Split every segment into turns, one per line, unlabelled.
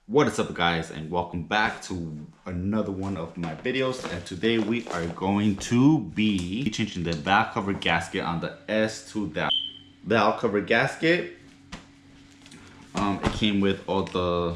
What is up, guys, and welcome back to another one of my videos. And today we are going to be changing the valve cover gasket on the S2000 valve cover gasket. It came with all the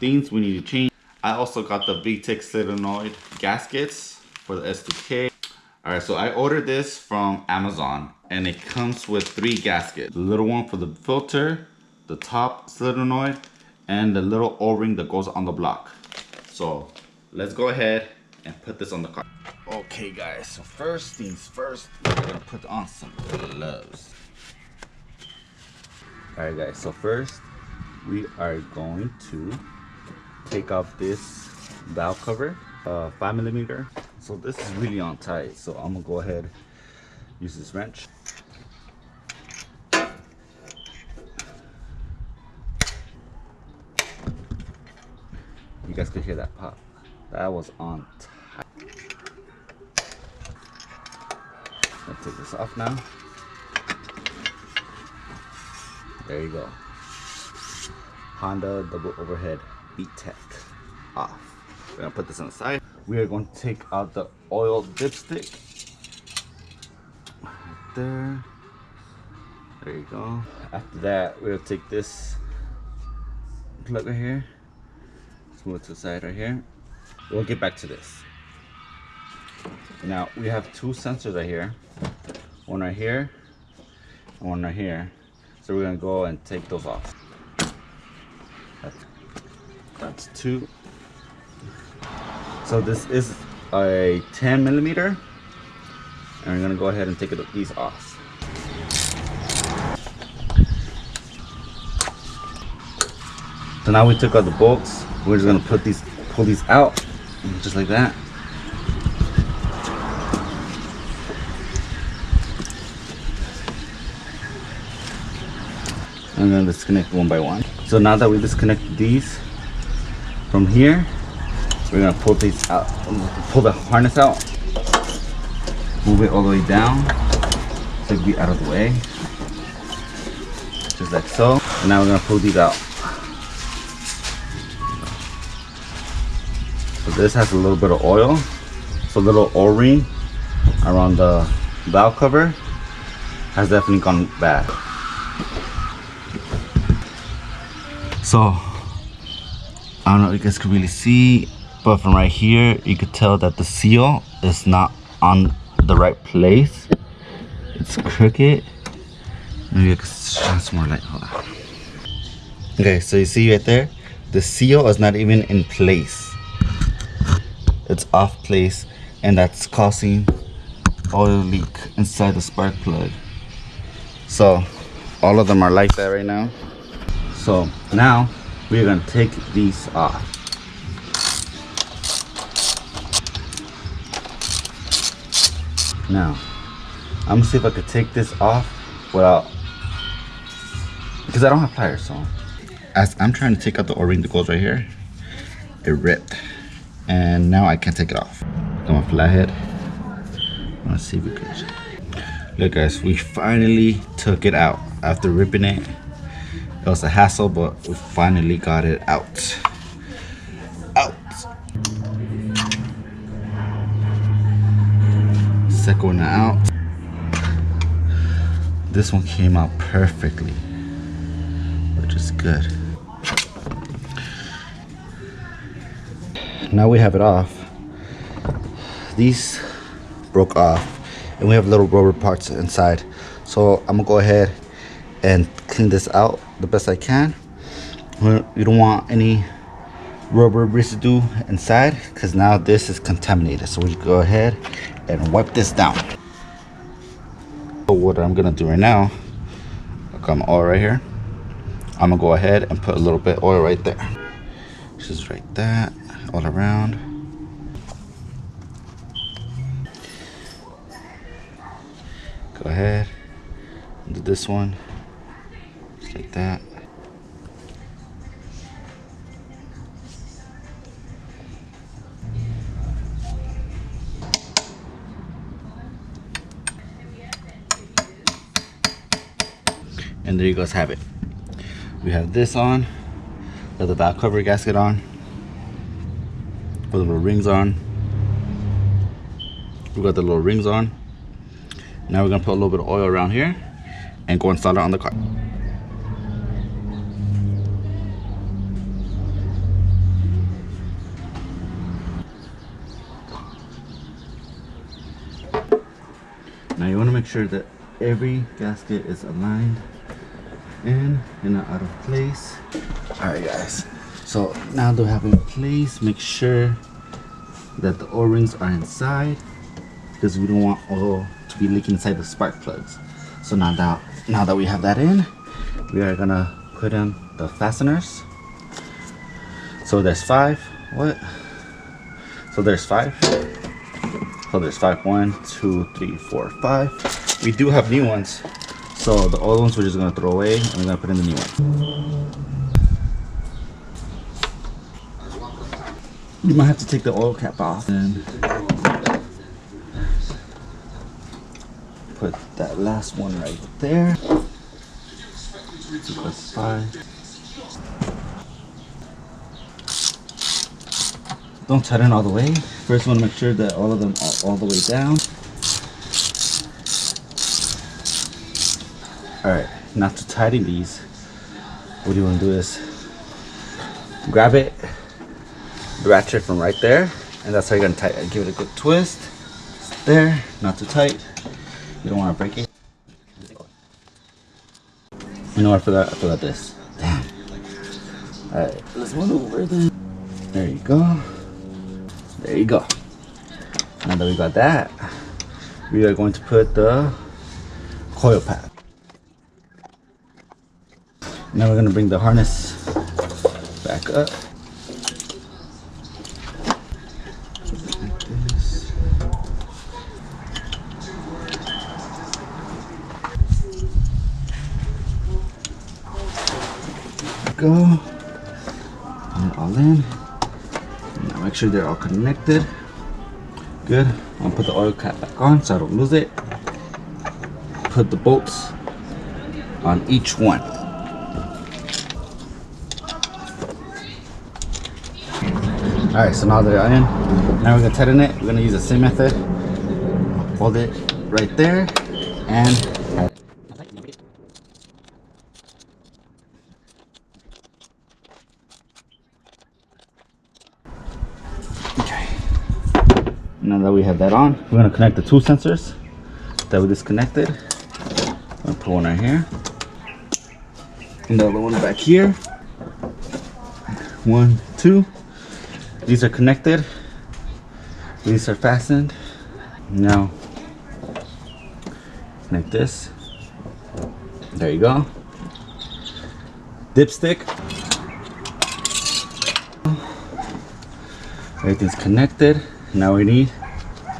things we need to change. I also got the Vtec solenoid gaskets for the S2K. Alright, so I ordered this from Amazon and it comes with 3 gaskets. The little one for the filter, the top solenoid, and the little O-ring that goes on the block. So let's go ahead and put this on the car. Okay guys, so first things first, we're gonna put on some gloves. Alright guys, so first we are going to take off this valve cover, 5mm. So this is really on tight, so I'm gonna go ahead use this wrench. You guys could hear that pop. That was on tight. Let's take this off now. There you go. Honda double overhead Vtec off. We're gonna put this on the side. We are going to take out the oil dipstick. Right there. There you go. After that, we'll take this plug right here. Move it to the side right here. We'll get back to this. Now we have 2 sensors right here. One right here and one right here. So we're gonna go and take those off. That's 2. So this is a 10mm, and we're gonna go ahead and take these off. So now we took out the bolts. We're just gonna pull these out, just like that. I'm gonna disconnect one by one. So now that we disconnected these from here, we're gonna pull these out, pull the harness out, move it all the way down so it'll be out of the way, just like so. And now we're gonna pull these out. So this has a little bit of oil, so a little O-ring around the valve cover has definitely gone bad. So I don't know if you guys can really see, but from right here you could tell that the seal is not on the right place. It's crooked. Maybe I can shine some more light. Hold on. Okay, so you see right there, the seal is not even in place. It's off place, and that's causing oil leak inside the spark plug. So all of them are like that right now. So now we're gonna take these off. Now I'm gonna see if I could take this off without, because I don't have pliers. So as I'm trying to take out the O-ring that goes right here, it ripped. And now I can't take it off. Got my flathead. Let's see if we can. Look guys, we finally took it out after ripping it. It was a hassle, but we finally got it out. Second one out. This one came out perfectly, which is good. Now we have it off. These broke off and we have little rubber parts inside, so I'm gonna go ahead and clean this out the best I can. You don't want any rubber residue inside, because now this is contaminated. So we go ahead and wipe this down. So what I'm gonna do right now, I got my oil right here. I'm gonna go ahead and put a little bit of oil right there, just like that, all around. Go ahead and do this one, just like that. And there you guys have it. We have this on. Got the valve cover gasket on. Put the little rings on. We got the little rings on. Now we're gonna put a little bit of oil around here and go install it on the car. Now you want to make sure that every gasket is aligned and not out of place. Alright guys, so now that we have it in place, make sure that the O-rings are inside, because we don't want oil to be leaking inside the spark plugs. So now that we have that in, we are gonna put in the fasteners. So there's 5. What? So there's 5. So there's 5. 1, 2, 3, 4, 5. We do have new ones. So the old ones we're just gonna throw away and we're gonna put in the new one. You might have to take the oil cap off and put that last one right there. So that's 5. Don't tighten all the way. First, you want to make sure that all of them are all the way down. Alright, now to tighten these, what you want to do is grab it, ratchet from right there, and that's how you're going to tighten. Give it a good twist. There, not too tight. You don't want to break it. You know what, I forgot this. Damn. Alright, let's move over then. There you go. There you go. Now that we got that, we are going to put the coil pad. Now we're going to bring the harness back up. Like this. Go. Put it all in. Now make sure they're all connected. Good. I'll put the oil cap back on so I don't lose it. Put the bolts on each one. Alright, so now they're in. Now we're going to tighten it. We're going to use the same method. Hold it right there and tighten it. Okay. Now that we have that on, we're going to connect the 2 sensors that we disconnected. I'm going to put one right here. And the other one back here. 1, 2. These are connected. These are fastened. Now, connect this. There you go. Dipstick. Everything's connected. Now we need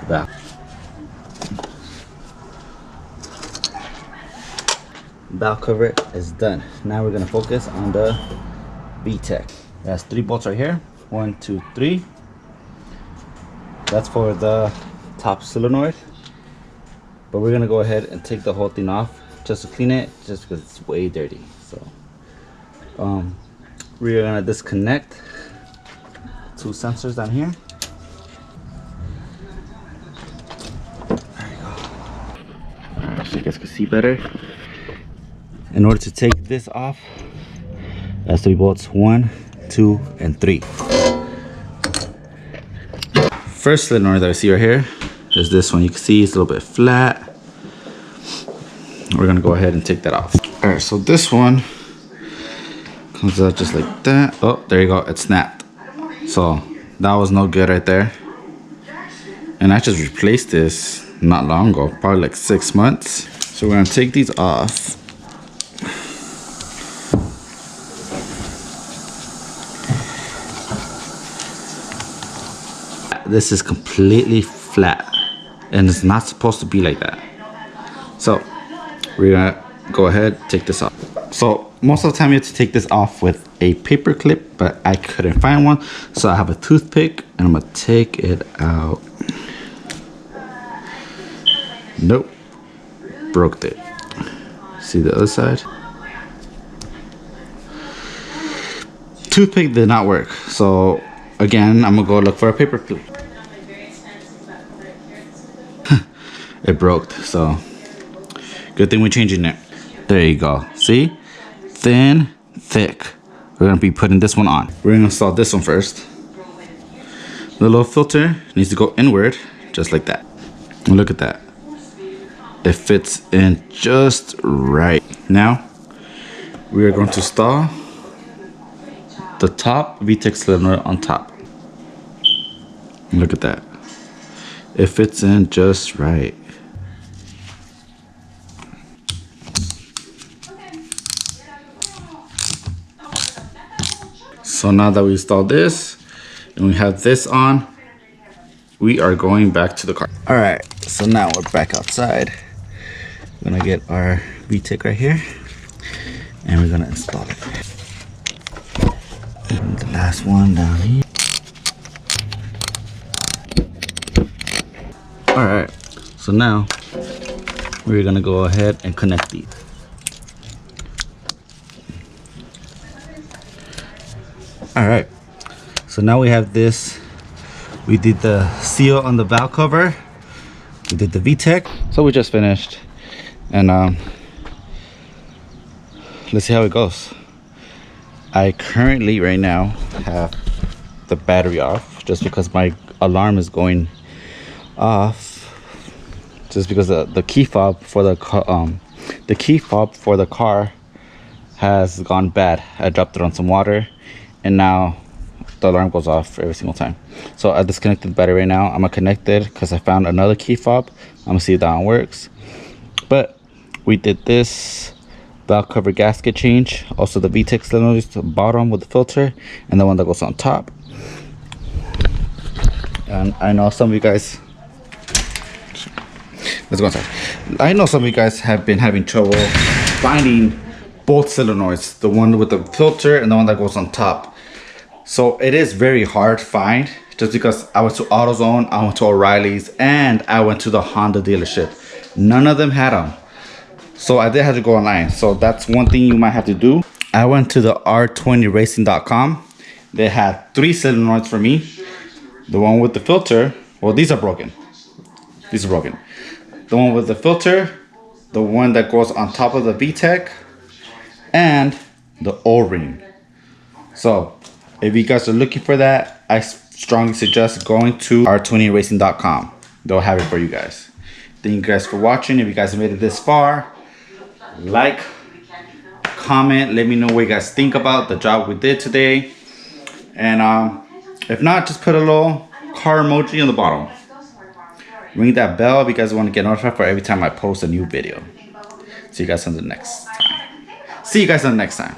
the valve cover is done. Now we're gonna focus on the Vtec. That's 3 bolts right here. 1, 2, 3. That's for the top solenoid. But we're gonna go ahead and take the whole thing off just to clean it, just because it's way dirty. So we're gonna disconnect 2 sensors down here. There you go. Alright, so you guys can see better. In order to take this off, that's 3 bolts. 1, 2, and 3. First solenoid that I see right here is this one. You can see it's a little bit flat. We're gonna go ahead and take that off. All right, so this one comes out just like that. Oh, there you go, it snapped. So that was no good right there. And I just replaced this not long ago, probably like 6 months. So we're gonna take these off. This is completely flat and it's not supposed to be like that. So we're gonna go ahead, take this off. So most of the time you have to take this off with a paper clip, but I couldn't find one. So I have a toothpick and I'm gonna take it out. Nope, broke it. See the other side? toothpick did not work. So again, I'm gonna go look for a paper clip. It broke, so good thing we're changing it. There you go. See? Thin, thick. We're gonna be putting this one on. We're gonna install this one first. The little filter needs to go inward, just like that. And look at that. It fits in just right. Now, we are going to install the top Vtec solenoid on top. Look at that. It fits in just right. So now that we installed this and we have this on, we are going back to the car. All right, so now we're back outside. We're gonna get our Vtec right here and we're gonna install it. And the last one down here. All right, so now we're gonna go ahead and connect these. All right, so now we have this. We did the seal on the valve cover. We did the Vtec. So we just finished, and let's see how it goes. I currently right now have the battery off just because my alarm is going off. Just because the key fob for the car has gone bad. I dropped it on some water, and now the alarm goes off every single time. So I disconnected the battery right now. I'm gonna connect it because I found another key fob. I'm gonna see if that one works. But we did this valve cover gasket change, also the Vtec solenoids, the bottom with the filter, and the one that goes on top. And I know some of you guys, let's go inside. I know some of you guys have been having trouble finding both solenoids, the one with the filter and the one that goes on top. So it is very hard to find, just because I went to AutoZone, I went to O'Reilly's, and I went to the Honda dealership. None of them had them. So I did have to go online. So that's one thing you might have to do. I went to the r20racing.com. They had 3 solenoids for me. The one with the filter, well, these are broken. These are broken. The one with the filter, the one that goes on top of the Vtec, and the O-ring. So if you guys are looking for that, I strongly suggest going to r20racing.com. They'll have it for you guys. Thank you guys for watching. If you guys made it this far, like, comment, let me know what you guys think about the job we did today. And if not, just put a little car emoji on the bottom. Ring that bell if you guys want to get notified for every time I post a new video. See you guys on the next time.